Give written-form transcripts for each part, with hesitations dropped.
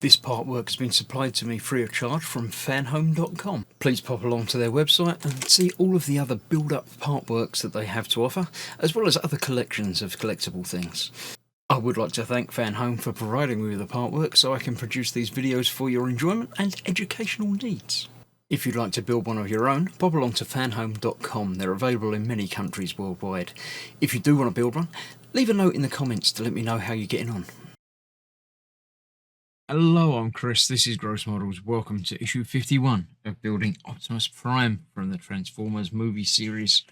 This part work has been supplied to me free of charge from Fanhome.com. Please pop along to their website and see all of the other build-up part works that they have to offer, as well as other collections of collectible things. I would like to thank Fanhome for providing me with the part work so I can produce these videos for your enjoyment and educational needs. If you'd like to build one of your own, pop along to fanhome.com. They're available in many countries worldwide. If you do want to build one, leave a note in the comments to let me know how you're getting on. Hello, I'm Chris, this is Gross Models. Welcome to issue 51 of building Optimus Prime from the Transformers movie series.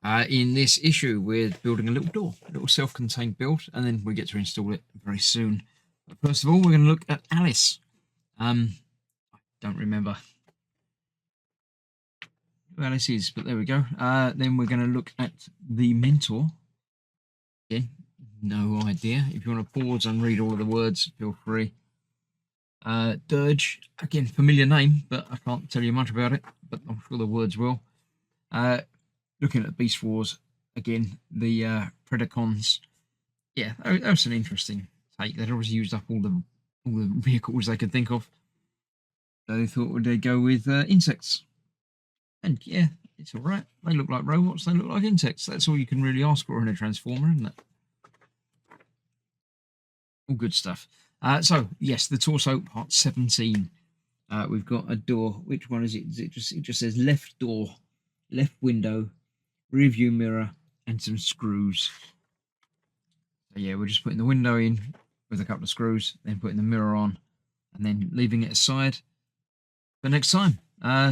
In this issue, we're building a little door, a little self-contained build, and then we get to install it very soon. But first of all, we're going to look at Alice. I don't remember who Alice is, but there we go. Then we're going to look at the Mentor. Again, no idea. If you want to pause and read all of the words, feel free. Dirge, again, familiar name, but I can't tell you much about it, but I'm sure the words will. Looking at Beast Wars, again, the Predacons. Yeah, that was an interesting take. They'd always used up all the vehicles they could think of. So they thought, would they go with insects? And yeah, it's all right. They look like robots, they look like insects. That's all you can really ask for in a Transformer, isn't it? All good stuff. So yes, the torso, part 17. We've got a door. Which one is it? It just says left door, left window, rear view mirror, and some screws. So yeah, we're just putting the window in with a couple of screws, then putting the mirror on, and then leaving it aside for next time.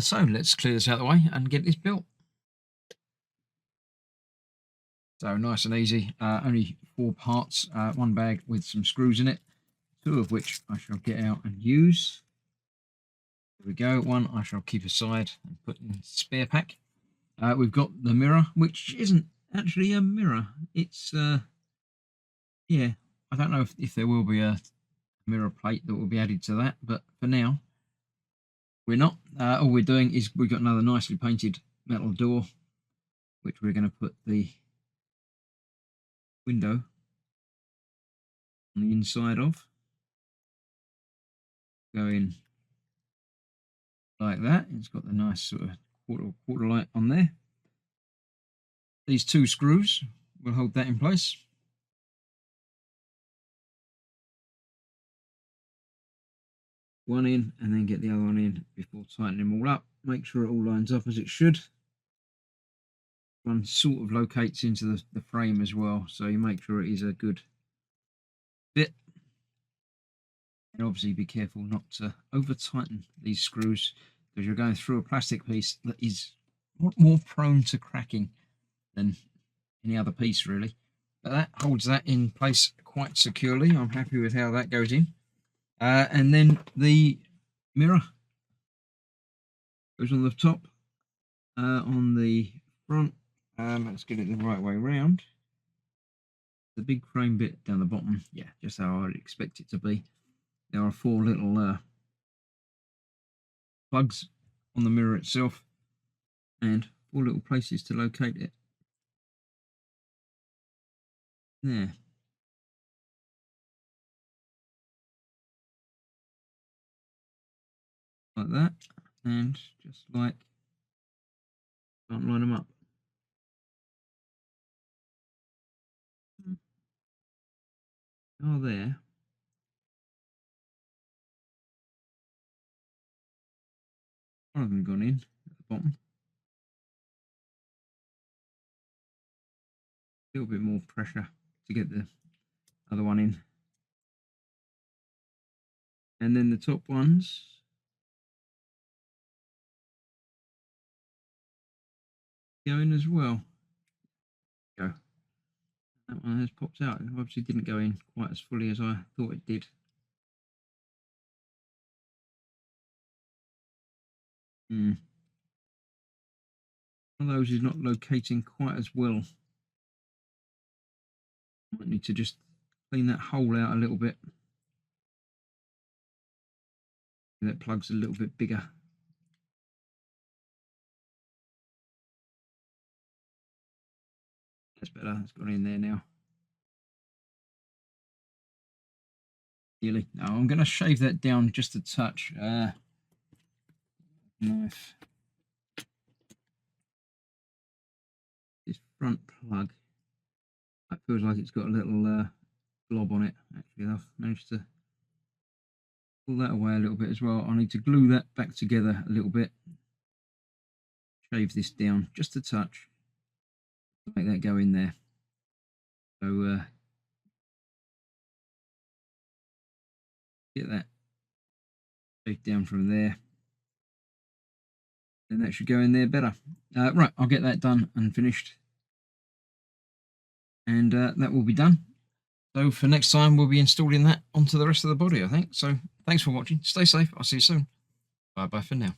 So let's clear this out of the way and get this built. So nice and easy. Only 4 parts, one bag with some screws in it, 2 of which I shall get out and use. There we go. 1 I shall keep aside and put in spare pack. We've got the mirror, which isn't actually a mirror. It's yeah, I don't know if there will be a mirror plate that will be added to that, but for now we're not. All we're doing is we've got another nicely painted metal door, which we're going to put the window on the inside of. Go in like that. It's got the nice sort of quarter light on there. These 2 screws will hold that in place. One in and then get the other one in before tightening them all up. Make sure it all lines up as it should. One sort of locates into the frame as well, so you make sure it is a good fit. And obviously be careful not to over tighten these screws, because you're going through a plastic piece that is more prone to cracking than any other piece really. But that holds that in place quite securely. I'm happy with how that goes in. And then the mirror goes on the top, on the front. Let's get it the right way round. The big frame bit down the bottom, yeah, just how I'd expect it to be. There are 4 little plugs on the mirror itself, and 4 little places to locate it. There. Like that, and just like, can't line them up. Oh, there. One of them gone in at the bottom. A little bit more pressure to get the other one in. And then the top ones go in as well. Go. That one has popped out. It obviously didn't go in quite as fully as I thought it did. One of those is not locating quite as well. Might need to just clean that hole out a little bit. That plug's a little bit bigger. That's better. That's gone in there now. Really. Now I'm going to shave that down just a touch. Knife. This front plug. It feels like it's got a little blob on it. Actually, I've managed to pull that away a little bit as well. I need to glue that back together a little bit. Shave this down just a touch. Make that go in there. So get that shaved down from there. And that should go in there better. Right, I'll get that done and finished. And that will be done. So for next time, we'll be installing that onto the rest of the body, I think. So thanks for watching. Stay safe. I'll see you soon. Bye-bye for now.